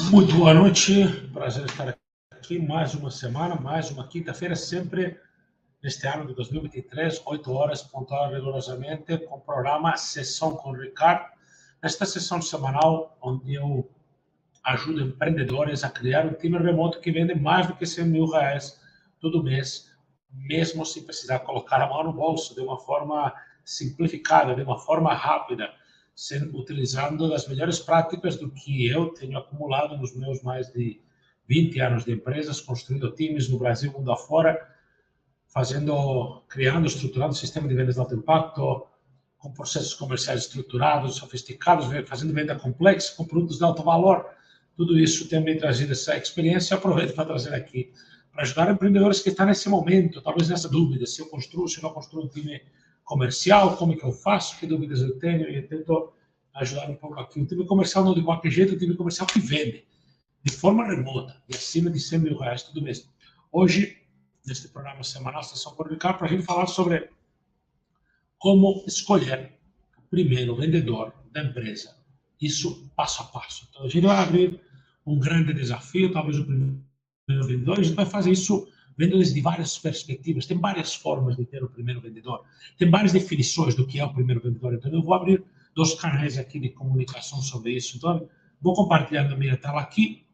Muito boa noite, prazer estar aqui mais uma semana, mais uma quinta-feira, sempre neste ano de 2023, 8 horas, pontual rigorosamente, com o programa Sessão com Ricardo. Nesta sessão semanal, onde eu ajudo empreendedores a criar um time remoto que vende mais do que R$ 100.000 todo mês, mesmo sem precisar colocar a mão no bolso, de uma forma simplificada, de uma forma rápida, utilizando as melhores práticas do que eu tenho acumulado nos meus mais de 20 anos de empresas, construindo times no Brasil e mundo afora, criando, estruturando um sistema de vendas de alto impacto, com processos comerciais estruturados, sofisticados, fazendo venda complexa, com produtos de alto valor. Tudo isso tem me trazido essa experiência. Aproveito para trazer aqui, para ajudar empreendedores que estão nesse momento, talvez nessa dúvida, se eu construo, se eu não construo um time comercial, como é que eu faço, que dúvidas eu tenho, e eu tento ajudar um pouco aqui. Um time comercial não de qualquer jeito, um time comercial que vende, de forma remota, e acima de R$ 100.000 todo mês. Hoje, neste programa semanal, Sessão por Ricardo, para a gente falar sobre como escolher o primeiro vendedor da empresa. Isso passo a passo. Então, a gente vai abrir um grande desafio, talvez o primeiro vendedor, a gente vai fazer isso vendo de várias perspectivas. Tem várias formas de ter o primeiro vendedor. Tem várias definições do que é o primeiro vendedor. Então, eu vou abrir 2 canais aqui de comunicação sobre isso. Então, vou compartilhando a minha tela aqui.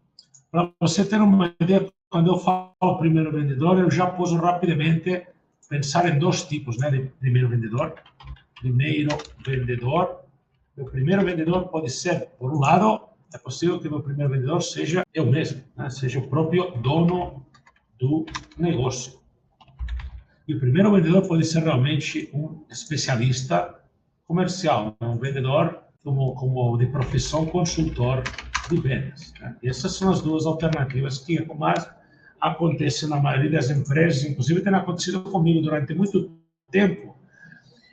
Para você ter uma ideia, quando eu falo primeiro vendedor, eu já posso rapidamente pensar em 2 tipos, né, de primeiro vendedor. Meu primeiro vendedor pode ser, por um lado, é possível que meu primeiro vendedor seja eu mesmo, né, seja o próprio dono do negócio. E o primeiro vendedor pode ser realmente um especialista comercial, um vendedor como de profissão consultor de vendas. Né? E essas são as 2 alternativas que mais acontecem na maioria das empresas, inclusive tem acontecido comigo durante muito tempo.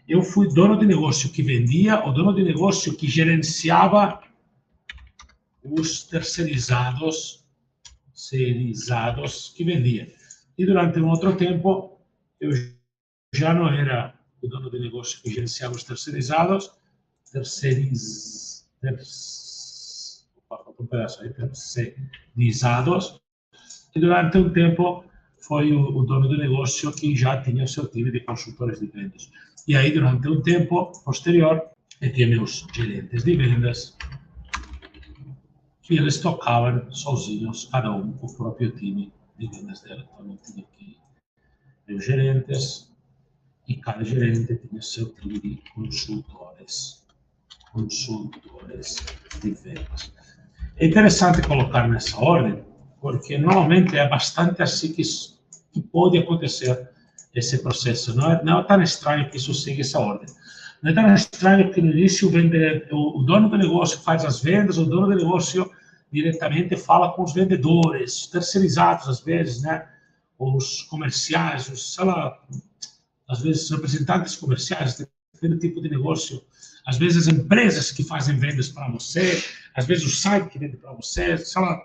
Eu fui dono de negócio que vendia, ou dono de negócio que gerenciava os terceirizados que vendia. E durante um outro tempo, eu já não era o dono de negócio que gerenciava os terceirizados, e durante um tempo foi o dono do negócio que já tinha o seu time de consultores de vendas. E aí, durante um tempo posterior, eu tinha meus gerentes de vendas, que eles tocavam sozinhos, cada um com o próprio time de vendas dela. Então, eu tinha aqui meus gerentes, e cada gerente tinha seu time de consultores de vendas. É interessante colocar nessa ordem, porque normalmente é bastante assim que pode acontecer esse processo. Não é tão estranho que isso siga essa ordem. Não é tão estranho que no início o dono do negócio faz as vendas, o dono do negócio diretamente fala com os vendedores, terceirizados às vezes, né? Os comerciais, sei lá, às vezes representantes comerciais, depende do tipo de negócio, às vezes as empresas que fazem vendas para você, às vezes o site que vende para você, sei lá,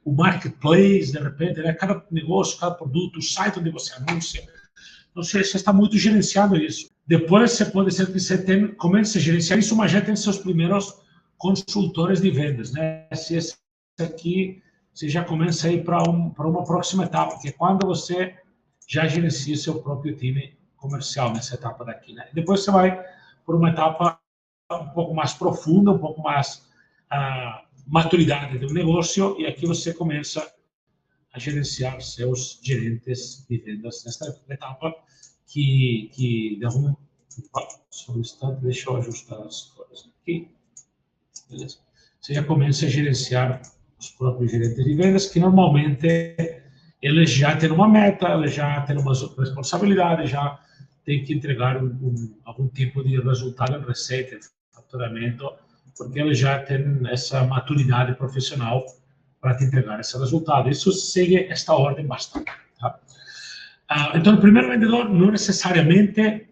o marketplace, de repente, né? Cada negócio, cada produto, o site onde você anuncia. Então, você está muito gerenciado isso. Depois, você pode ser que você comece a gerenciar isso, mas já tem seus primeiros consultores de vendas, né? Se esse aqui, você já começa a ir para uma próxima etapa, que é quando você já gerencia seu próprio time comercial nessa etapa daqui, né? Depois você vai por uma etapa um pouco mais profunda, um pouco mais maturidade do negócio, e aqui você começa a gerenciar seus gerentes de vendas nesta etapa que dá só um instante, deixa eu ajustar as coisas aqui. Beleza. Você já começa a gerenciar os próprios gerentes de vendas, que normalmente eles já têm uma meta, eles já têm uma responsabilidade, já tem que entregar algum tipo de resultado, receita, faturamento, porque eles já têm essa maturidade profissional para te entregar esse resultado. Isso segue esta ordem bastante. Tá? Então, o primeiro vendedor não necessariamente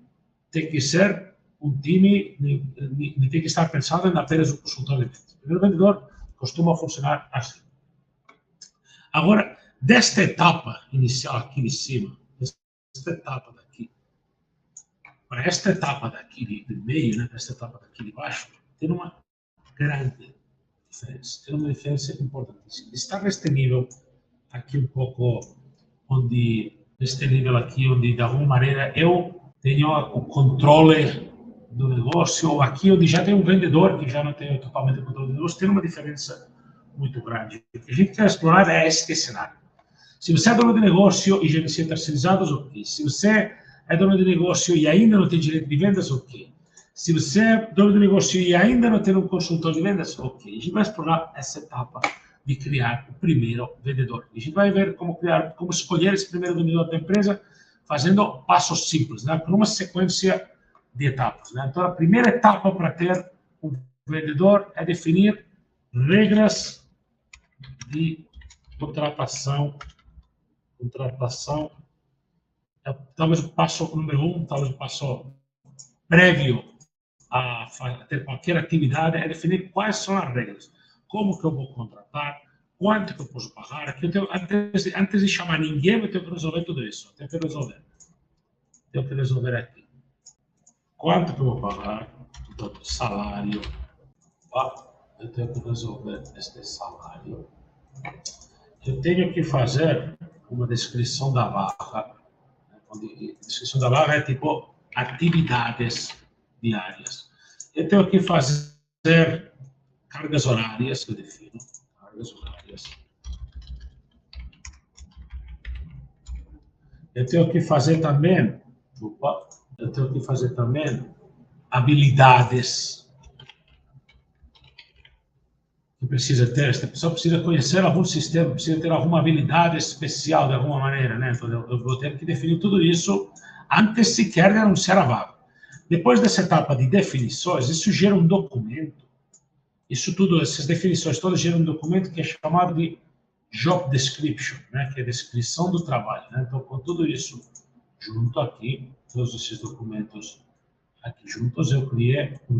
tem que ser um time, nem tem que estar pensando em apenas um consultor de vendas. O primeiro vendedor costuma funcionar assim. Agora, desta etapa inicial aqui de cima, desta etapa daqui, para esta etapa daqui de meio, né, para esta etapa daqui de baixo, tem uma grande diferença. Tem uma diferença importantíssima. Está neste nível aqui um pouco, onde, neste nível aqui, onde de alguma maneira eu tenho o controle do negócio, ou aqui onde já tem um vendedor que já não tem totalmente o controle do negócio, tem uma diferença muito grande. O que a gente quer explorar é este cenário. Se você é dono de negócio e gerencia terceirizados, ok. Se você é dono de negócio e ainda não tem direito de vendas, ok. Se você é dono de negócio e ainda não tem um consultor de vendas, ok. A gente vai explorar essa etapa de criar o primeiro vendedor. A gente vai ver como escolher esse primeiro vendedor da empresa, fazendo passos simples, né? Por uma sequência de etapas, né? Então, a primeira etapa para ter um vendedor é definir regras de contratação, talvez o passo número 1, talvez o passo prévio a ter qualquer atividade é definir quais são as regras, como que eu vou contratar, quanto que eu posso pagar. Aqui eu tenho, antes de chamar ninguém, eu tenho que resolver tudo isso. Tenho que resolver aqui. Quanto que eu vou pagar? Então, salário. Eu tenho que resolver este salário. Eu tenho que fazer uma descrição da vaga. A descrição da vaga é tipo atividades diárias. Eu tenho que fazer cargas horárias, que eu defino. Cargas horárias. Eu tenho que fazer também, habilidades que precisa ter. Esta pessoa precisa conhecer algum sistema, precisa ter alguma habilidade especial de alguma maneira, né? Então, eu vou ter que definir tudo isso antes sequer de anunciar a vaga. Depois dessa etapa de definições, isso gera um documento. Isso tudo, essas definições todas geram um documento que é chamado de job description, né? Que é a descrição do trabalho, né? Então, com tudo isso junto aqui, todos esses documentos aqui juntos, eu criei um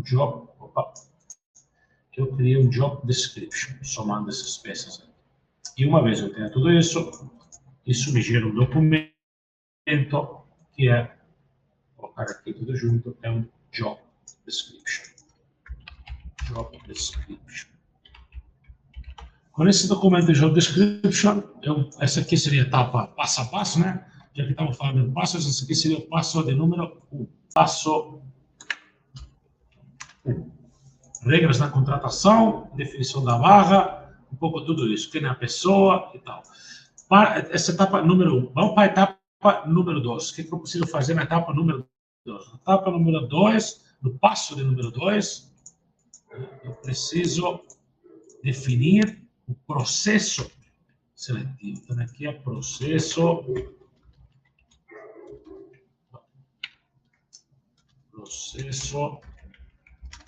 job description, somando essas peças aqui. E uma vez eu tenho tudo isso, isso me gera um documento que é, colocar aqui tudo junto, é um job description. Job description. Com esse documento de job description, essa aqui seria a etapa passo a passo, né? Já que estamos falando de passos, esse aqui seria o passo de número 1. Passo 1. Regras da contratação, definição da vaga, um pouco tudo isso, quem é a pessoa e tal. Para essa etapa número 1. Vamos para a etapa número 2. O que eu preciso fazer na etapa número 2? Na etapa número 2, no passo de número 2, eu preciso definir o processo seletivo. Então, aqui é processo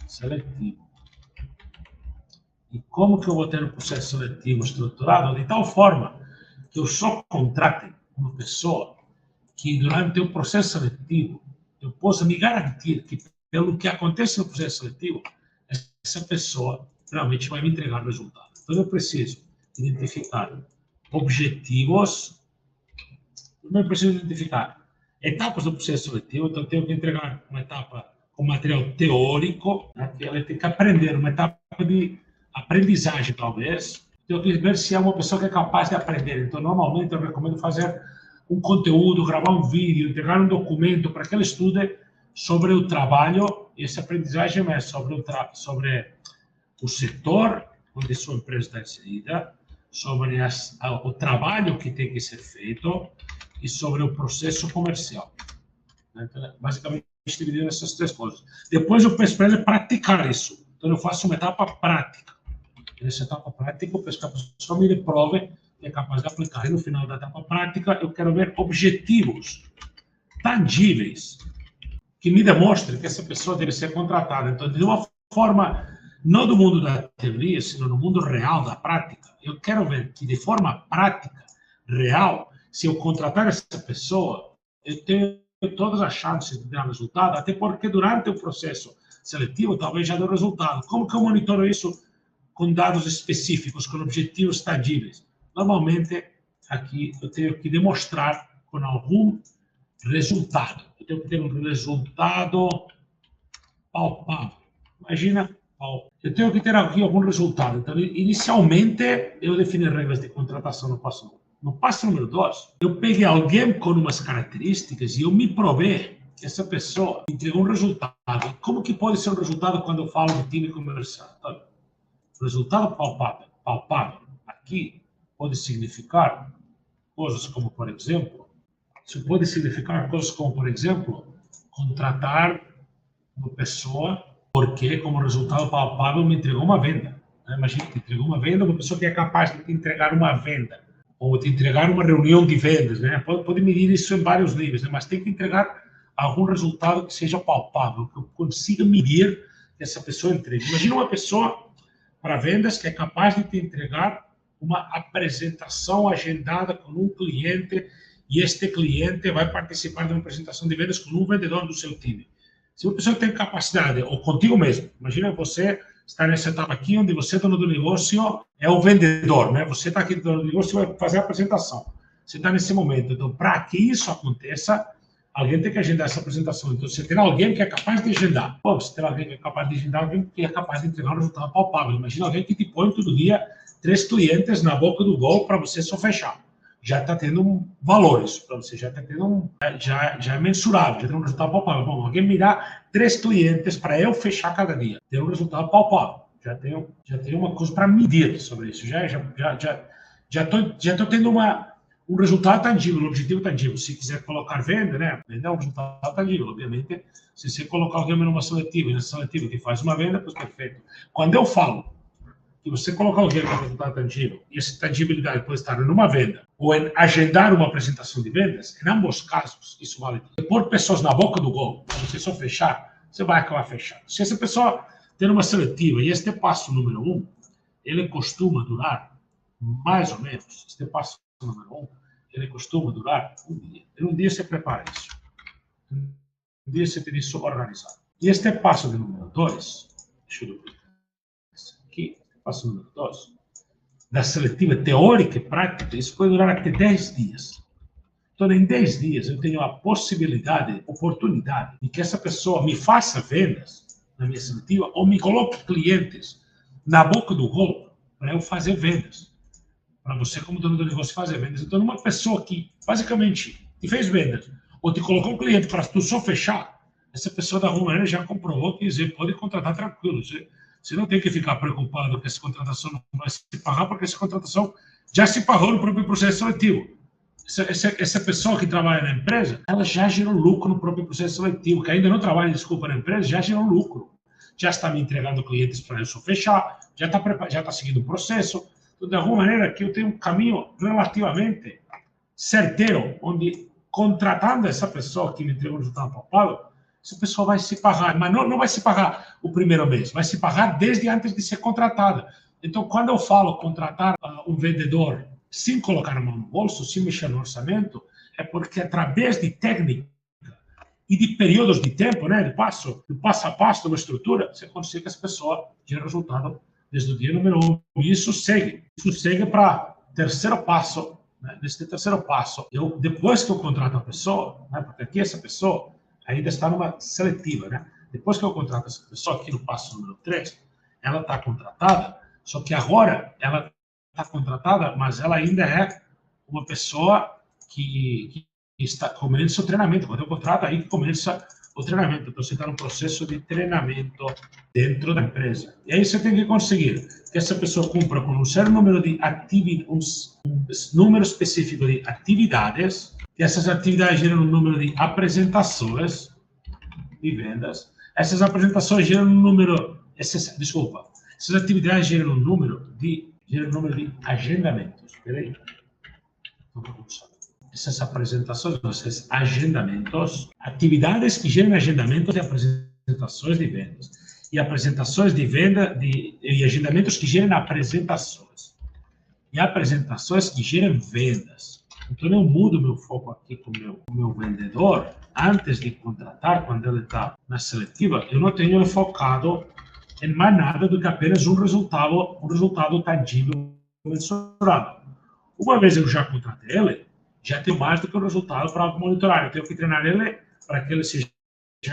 seletivo. E como que eu vou ter um processo seletivo estruturado de tal forma que eu só contrate uma pessoa que durante o processo seletivo eu possa me garantir que, pelo que acontece no processo seletivo, essa pessoa realmente vai me entregar resultado. Então, eu preciso identificar objetivos. Primeiro, preciso identificar etapas do processo seletivo. Então, eu tenho que entregar uma etapa com material teórico, né, que ela tem que aprender, uma etapa de aprendizagem, talvez. Tenho que ver se é uma pessoa que é capaz de aprender. Então, normalmente, eu recomendo fazer um conteúdo, gravar um vídeo, entregar um documento para que ela estude sobre o trabalho. E essa aprendizagem é sobre o setor onde sua empresa está inserida, sobre o trabalho que tem que ser feito e sobre o processo comercial. Então, basicamente, dividido nessas três coisas. Depois, eu peço para ele praticar isso. Então, eu faço uma etapa prática. Nessa etapa prática, eu peço que a pessoa me prove que é capaz de aplicar. E no final da etapa prática, eu quero ver objetivos tangíveis que me demonstrem que essa pessoa deve ser contratada. Então, de uma forma, não do mundo da teoria, sino no mundo real, da prática, eu quero ver que, de forma prática, real, se eu contratar essa pessoa, eu tenho todas as chances de dar resultado, até porque durante o processo seletivo talvez já dê resultado. Como que eu monitoro isso com dados específicos, com objetivos tangíveis? Normalmente, aqui eu tenho que demonstrar com algum resultado. Eu tenho que ter um resultado palpável. Imagina Eu tenho que ter aqui algum resultado. Então, inicialmente, eu defini regras de contratação no passo 1. No passo número 2, eu peguei alguém com umas características e eu me provei que essa pessoa entregou um resultado. Como que pode ser um resultado quando eu falo de time comercial? Então, resultado palpável, aqui pode significar coisas como, por exemplo, contratar uma pessoa porque, como resultado palpável, me entregou uma venda. Imagina que entregou uma venda, uma pessoa que é capaz de te entregar uma venda, ou te entregar uma reunião de vendas. Pode medir isso em vários níveis, mas tem que entregar algum resultado que seja palpável, que eu consiga medir que essa pessoa entregue. Imagina uma pessoa para vendas que é capaz de te entregar uma apresentação agendada com um cliente e este cliente vai participar de uma apresentação de vendas com um vendedor do seu time. Se uma pessoa tem capacidade, ou contigo mesmo, imagina você está nessa etapa aqui onde você, dono do negócio, é o vendedor, né? Você está aqui, dono do negócio, vai fazer a apresentação. Você está nesse momento. Então, para que isso aconteça, alguém tem que agendar essa apresentação. Então, você tem alguém que é capaz de agendar. Pô, você tem alguém que é capaz de agendar, alguém que é capaz de entregar um resultado palpável. Imagina alguém que te põe todo dia 3 clientes na boca do gol para você só fechar. Já está tendo um valor isso para você, já está tendo já é mensurável, já tem um resultado palpável. Bom, alguém me dá 3 clientes para eu fechar cada dia, ter um resultado palpável. Já tenho uma coisa para medir sobre isso. Já tô tendo um resultado tangível, um objetivo tangível. Se quiser colocar venda, né? Venda é um resultado tangível, obviamente. Se você colocar alguém numa seletiva, e nessa seletiva que faz uma venda, pois perfeito. Quando eu falo que você colocar alguém com resultado tangível, e essa tangibilidade pode estar numa venda, ou em agendar uma apresentação de vendas, em ambos casos, isso vale. Pôr pessoas na boca do gol, para você só fechar, você vai acabar fechando. Se essa pessoa tem uma seletiva, e este passo número 1, ele costuma durar mais ou menos, este passo número 1, ele costuma durar um dia. Em um dia você prepara isso. Um dia você tem isso organizado. E este passo de número 2, deixa eu ver aqui, passo número 2, da seletiva teórica e prática, isso pode durar até 10 dias. Então, em 10 dias, eu tenho a possibilidade, oportunidade, de que essa pessoa me faça vendas na minha seletiva ou me coloque clientes na boca do gol para eu fazer vendas. Para você, como dono do negócio, fazer vendas. Então, uma pessoa que, basicamente, te fez vendas ou te colocou um cliente para tu só fechar, essa pessoa, da alguma maneira, já comprovou que você pode contratar tranquilo. Você não tem que ficar preocupado que essa contratação não vai se pagar, porque essa contratação já se pagou no próprio processo seletivo. Essa pessoa que trabalha na empresa, ela já gerou lucro no próprio processo seletivo, que ainda não trabalha, desculpa, na empresa, já gerou lucro. Já está me entregando clientes para eu só fechar, já está seguindo o processo. Então, de alguma maneira, aqui eu tenho um caminho relativamente certeiro, onde, contratando essa pessoa que me entregou o resultado palpável, essa pessoa vai se pagar, mas não vai se pagar o primeiro mês, vai se pagar desde antes de ser contratada. Então, quando eu falo contratar um vendedor sem colocar a mão no bolso, sem mexer no orçamento, é porque através de técnica e de períodos de tempo, né, de passo a passo de uma estrutura, você consegue que essa pessoa gere resultado desde o dia número 1. E isso segue para o terceiro passo. Né? Nesse terceiro passo, depois que eu contrato a pessoa, né, porque aqui essa pessoa ainda está numa seletiva, né? Depois que eu contrato essa pessoa, aqui no passo número 3, ela está contratada, só que agora ela está contratada, mas ela ainda é uma pessoa que está começa o treinamento. Quando eu contrato, aí que começa o treinamento. Então, você está no processo de treinamento dentro da empresa. E aí você tem que conseguir que essa pessoa cumpra com um certo número de atividades, um número específico de atividades, que essas atividades geram um número de apresentações de vendas. Essas apresentações geram um número... essas atividades geram um número de agendamentos. Espera aí. Essas apresentações, esses agendamentos, atividades que geram agendamentos de apresentações de vendas. E apresentações de venda, e agendamentos que geram apresentações. E apresentações que geram vendas. Então, eu mudo meu foco aqui com o meu vendedor. Antes de contratar, quando ele está na seletiva, eu não tenho focado em mais nada do que apenas um resultado tangível mensurável. Uma vez eu já contratei ele, já tenho mais do que o resultado para monitorar. Eu tenho que treinar ele para que ele seja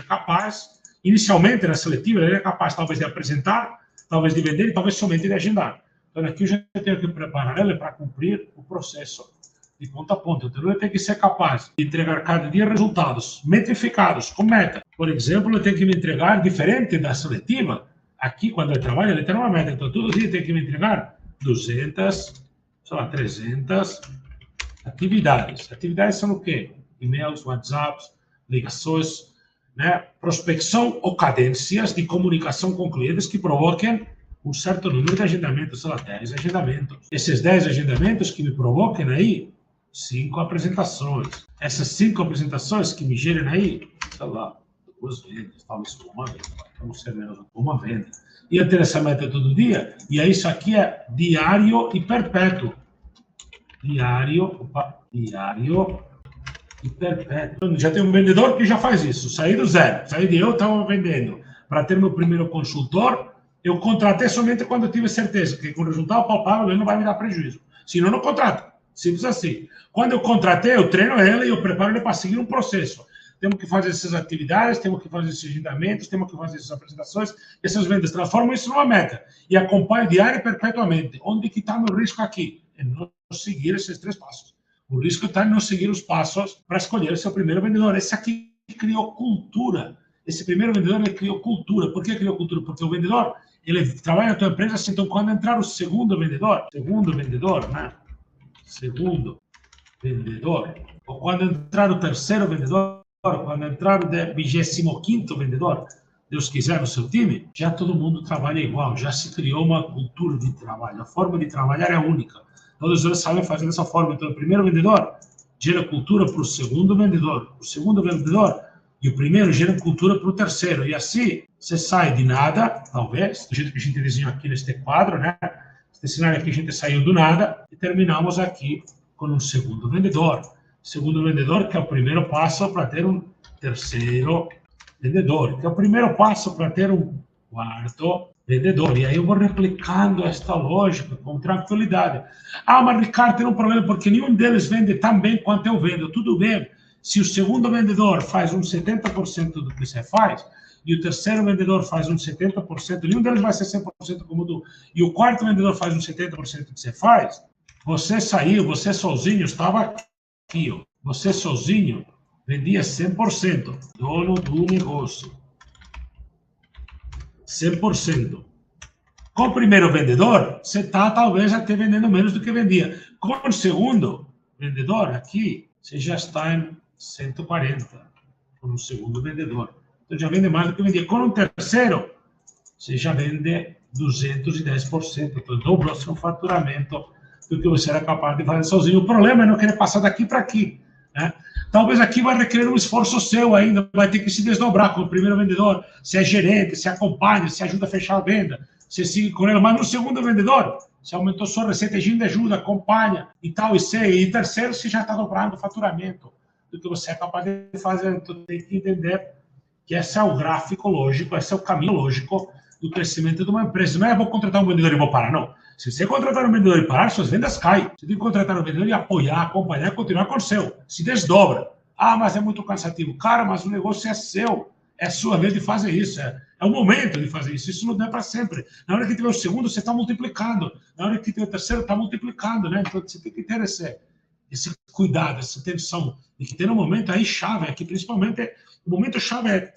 capaz Inicialmente, na seletiva, ele é capaz, talvez, de apresentar, talvez de vender e talvez somente de agendar. Então, aqui eu já tenho que preparar ele para cumprir o processo de ponta a ponta. Então, ele tem que ser capaz de entregar cada dia resultados metrificados, com meta. Por exemplo, ele tem que me entregar, diferente da seletiva, aqui, quando ele trabalha, ele tem uma meta. Então, todo dia tem que me entregar 200, sei lá, 300 atividades. Atividades são o quê? E-mails, WhatsApps, ligações, né? Prospecção ou cadências de comunicação com clientes que provoquem um certo número de agendamentos, sei lá, 10 agendamentos. Esses 10 agendamentos que me provoquem aí 5 apresentações. Essas 5 apresentações que me gerem aí, sei lá, 2 vendas, talvez uma venda, vamos ser menos uma venda. E eu ter essa meta todo dia, e aí isso aqui é diário e perpétuo. Diário e perpétuo. Já tem um vendedor que já faz isso, saí do zero, saí de eu estava vendendo. Para ter meu primeiro consultor, eu contratei somente quando eu tive certeza que com o resultado palpável ele não vai me dar prejuízo. Senão, eu não contrato. Simples assim. Quando eu contratei, eu treino ele e eu preparo ele para seguir um processo. Temos que fazer essas atividades, temos que fazer esses agendamentos, temos que fazer essas apresentações, essas vendas. Transformo isso numa meta e acompanho diário e perpetuamente. Onde que está meu risco aqui? É não seguir esses 3 passos. O risco está em não seguir os passos para escolher o seu primeiro vendedor. Esse aqui criou cultura. Esse primeiro vendedor, ele criou cultura. Por que criou cultura? Porque o vendedor, ele trabalha na tua empresa, assim, então quando entrar o segundo vendedor, né? Segundo vendedor, ou quando entrar o terceiro vendedor, quando entrar o 25º vendedor, Deus quiser, no seu time, já todo mundo trabalha igual, já se criou uma cultura de trabalho. A forma de trabalhar é única. Todos eles sabem fazer dessa forma. Então, o primeiro vendedor gera cultura para o segundo vendedor. O segundo vendedor e o primeiro gera cultura para o terceiro. E assim, você sai de nada, talvez, do jeito que a gente desenhou aqui neste quadro, né? Este cenário aqui a gente saiu do nada e terminamos aqui com um segundo vendedor. Segundo vendedor, que é o primeiro passo para ter um terceiro vendedor, que é o primeiro passo para ter um quarto vendedor. E aí eu vou replicando esta lógica com tranquilidade. Ah, mas Ricardo, tem um problema porque nenhum deles vende tão bem quanto eu vendo. Tudo bem. Se o segundo vendedor faz uns 70% do que você faz, e o terceiro vendedor faz uns 70%, nenhum deles vai ser 100% como tu, e o quarto vendedor faz uns 70% do que você faz, você saiu, você sozinho estava aqui, ó. Você sozinho vendia 100%, dono do negócio. 100%. Com o primeiro vendedor, você está talvez até vendendo menos do que vendia. Com o segundo vendedor, aqui, você já está em 140, com o segundo vendedor. Então, já vende mais do que vendia. Com o terceiro, você já vende 210%. Então, dobrou seu faturamento do que você era capaz de fazer sozinho. O problema é não querer passar daqui para aqui, né? Talvez aqui vai requerer um esforço seu ainda, vai ter que se desdobrar com o primeiro vendedor. Você é gerente, você acompanha, você ajuda a fechar a venda, você sigue com ele. Mas no segundo vendedor, você aumentou sua receita, a gente ajuda, acompanha e tal, e terceiro, você já está dobrando o faturamento do que você é capaz de fazer. Então, tem que entender que esse é o gráfico lógico, esse é o caminho lógico do crescimento de uma empresa. Não é vou contratar um vendedor e vou parar, não. Se você contratar um vendedor e parar, suas vendas caem. Você tem que contratar um vendedor e apoiar, acompanhar, continuar com o seu. Se desdobra. Ah, mas é muito cansativo. Cara, mas o negócio é seu. É sua vez de fazer isso. É o momento de fazer isso. Isso não dá para sempre. Na hora que tiver o segundo, você está multiplicando. Na hora que tiver o terceiro, está multiplicando, né? Então, você tem que ter esse cuidado, essa atenção. E que tem um momento aí chave. Aqui, principalmente, o momento chave é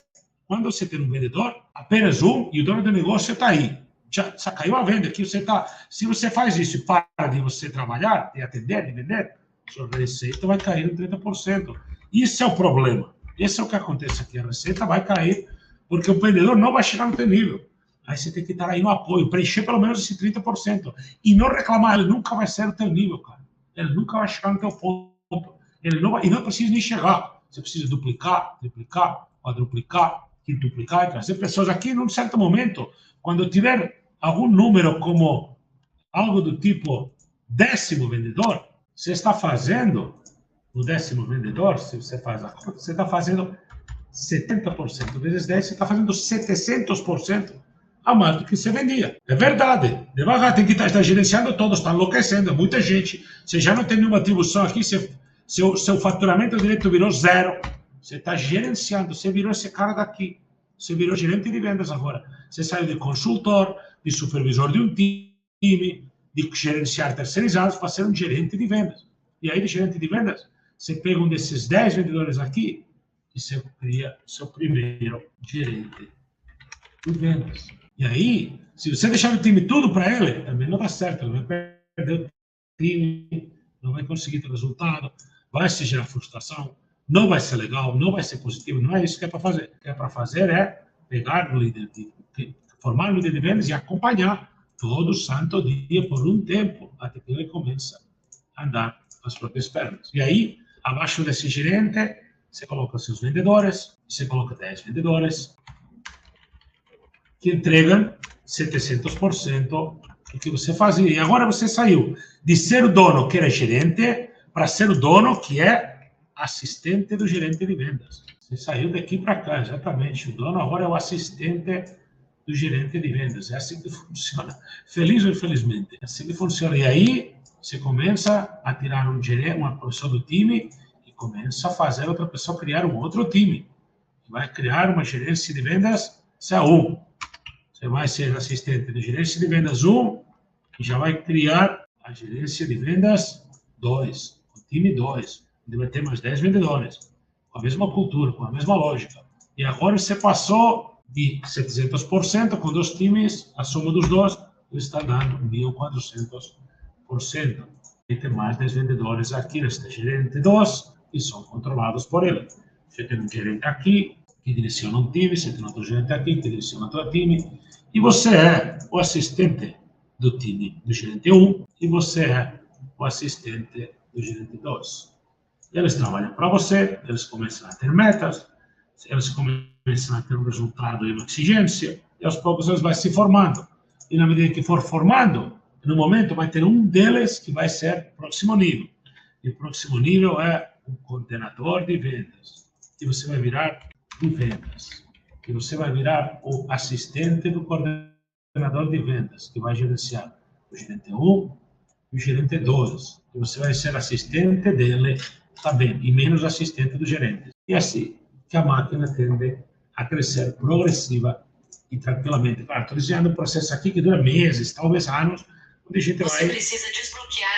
quando você tem um vendedor, apenas um, e o dono do negócio está aí. Já caiu a venda aqui, você tá. Se você faz isso e para de você trabalhar, de atender, de vender, sua receita vai cair em 30%. Isso é o problema. Esse é o que acontece aqui. A receita vai cair porque o vendedor não vai chegar no teu nível. Aí você tem que estar aí no apoio, preencher pelo menos esse 30%. E não reclamar, ele nunca vai ser o teu nível, cara. Ele nunca vai chegar no teu ponto. Ele não vai, e não precisa nem chegar. Você precisa duplicar, triplicar, quadruplicar, quintuplicar e trazer pessoas aqui num certo momento. Quando tiver algum número como algo do tipo 10º vendedor, você está fazendo, o 10º vendedor, se você faz a conta, você está fazendo 70%. Vezes 10, você está fazendo 700% a mais do que você vendia. É verdade. Devagar, tem que estar gerenciando todos, está enlouquecendo, é muita gente. Você já não tem nenhuma atribuição aqui, seu faturamento direto virou 0. Você está gerenciando, você virou esse cara daqui. Você virou gerente de vendas agora. Você saiu de consultor, de supervisor de um time, de gerenciar terceirizados para ser um gerente de vendas. E aí, de gerente de vendas, você pega um desses 10 vendedores aqui e você cria seu primeiro gerente de vendas. E aí, se você deixar o time tudo para ele, também não dá certo. Ele vai perder o time, não vai conseguir ter resultado, vai se gerar frustração, não vai ser legal, não vai ser positivo. Não é isso que é para fazer. O que é para fazer é pegar o líder, formar o líder de vendas e acompanhar todo santo dia por um tempo, até que ele começa a andar com as próprias pernas. E aí, abaixo desse gerente, você coloca seus vendedores, você coloca 10 vendedores, que entregam 700% do que você fazia. E agora você saiu de ser o dono, que era gerente, para ser o dono, que é assistente do gerente de vendas. Você saiu daqui para cá, exatamente. O dono agora é o assistente do gerente de vendas. É assim que funciona. Feliz ou infelizmente. É assim que funciona. E aí, você começa a tirar um gerente, uma pessoa do time, e começa a fazer outra pessoa criar um outro time. Vai criar uma gerência de vendas C1. Você vai ser assistente de gerência de vendas 1 e já vai criar a gerência de vendas 2, o time 2. Ele vai ter mais 10 vendedores, com a mesma cultura, com a mesma lógica. E agora você passou de 700%, com 2 times, a soma dos dois, ele está dando 1.400%. E tem mais 10 vendedores aqui neste gerente 2, que são controlados por ele. Você tem um gerente aqui, que direciona um time, você tem outro gerente aqui, que direciona outro time, e você é o assistente do time do gerente 1, e você é o assistente do gerente 2. Eles trabalham para você, eles começam a ter metas, eles começam a ter um resultado e uma exigência, e aos poucos eles vão se formando. E na medida que for formando, no momento vai ter um deles que vai ser próximo nível. E o próximo nível é um coordenador de vendas. E você vai virar de vendas. E você vai virar o assistente do coordenador de vendas, que vai gerenciar o gerente 1 e o gerente 2. E você vai ser assistente dele também, e menos assistente do gerente. E assim que a máquina tende a crescer progressiva e tranquilamente. Claro, estou desenhando um processo aqui que dura meses, talvez anos, onde a gente vai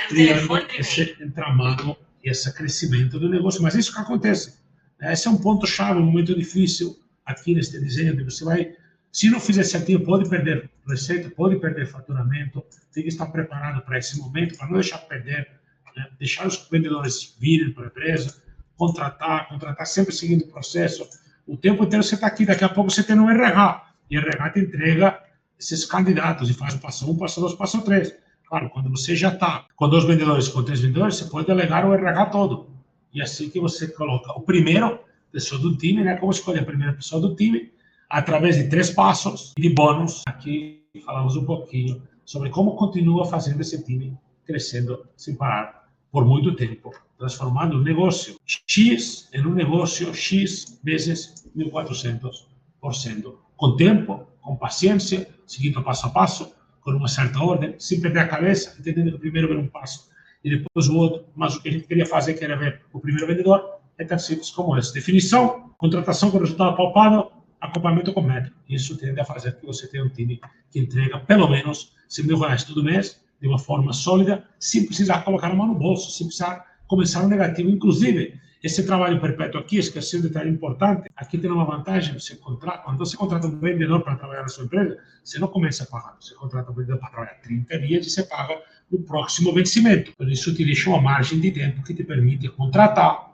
criando esse entramado e esse crescimento do negócio. Mas isso que acontece. Esse é um ponto-chave, um momento difícil aqui neste desenho, que você vai, se não fizer certinho, pode perder receita, pode perder faturamento, tem que estar preparado para esse momento, para não deixar perder, né? Deixar os vendedores virem para a empresa, contratar sempre seguindo o processo. O tempo inteiro você está aqui, daqui a pouco você tem um RH, e o RH te entrega esses candidatos, e faz o passo 1, passo 2, passo 3. Claro, quando você já está com 2 vendedores, com 3 vendedores, você pode delegar o RH todo. E assim que você coloca o primeiro pessoa do time, né? Como escolher a primeira pessoa do time, através de 3 passos de bônus. Aqui falamos um pouquinho sobre como continua fazendo esse time crescendo sem parar por muito tempo, transformando um negócio X em um negócio X vezes 1.400%. Com tempo, com paciência, seguindo passo a passo, com uma certa ordem, sem perder a cabeça, entendendo que o primeiro vem um passo e depois o outro, mas o que a gente queria fazer, que era ver o primeiro vendedor, é tão simples como esse. Definição, contratação com resultado palpável, acompanhamento com meta. Isso tende a fazer que você tenha um time que entrega pelo menos R$100.000 todo mês, de uma forma sólida, sem precisar colocar a mão no bolso, sem precisar começar no negativo. Inclusive, esse trabalho perpétuo aqui, esqueci um detalhe importante, aqui tem uma vantagem, quando você contrata um vendedor para trabalhar na sua empresa, você não começa a pagar, você contrata um vendedor para trabalhar 30 dias e você paga no próximo vencimento. Por isso, te deixa uma margem de tempo que te permite contratar,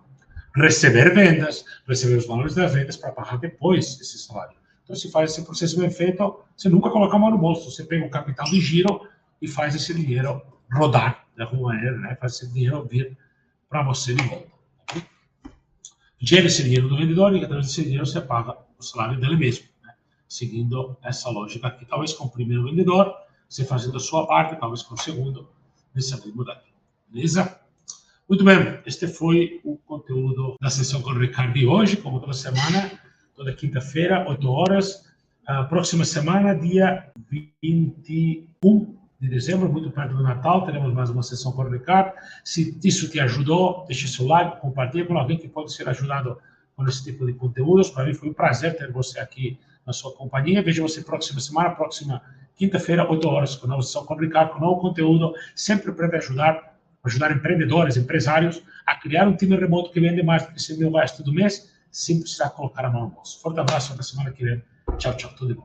receber vendas, receber os valores das vendas para pagar depois esse salário. Então, se faz esse processo bem feito, você nunca coloca a mão no bolso, você pega o capital de giro e faz esse dinheiro rodar de alguma maneira, né? Faz esse dinheiro vir para você de volta. Gera esse dinheiro do vendedor e através desse dinheiro você paga o salário dele mesmo, né? Seguindo essa lógica aqui. Talvez com o primeiro vendedor, você fazendo a sua parte, talvez com o segundo, nesse mesmo daqui. Beleza? Muito bem, este foi o conteúdo da sessão com o Ricardo de hoje, como toda semana, toda quinta-feira, 8 horas. Próxima semana, dia 21 de dezembro, muito perto do Natal, teremos mais uma sessão com o Ricardo. Se isso te ajudou, deixe seu like, compartilhe com alguém que pode ser ajudado com esse tipo de conteúdos. Para mim foi um prazer ter você aqui na sua companhia. Vejo você próxima semana, próxima quinta-feira, 8 horas, com a nova sessão com o Ricardo, com novo conteúdo, sempre para ajudar empreendedores, empresários a criar um time remoto que vende mais do que 100 mil reais todo mês, sem precisar colocar a mão no bolso. Forte abraço, até semana que vem. Tchau, tchau, tudo bom.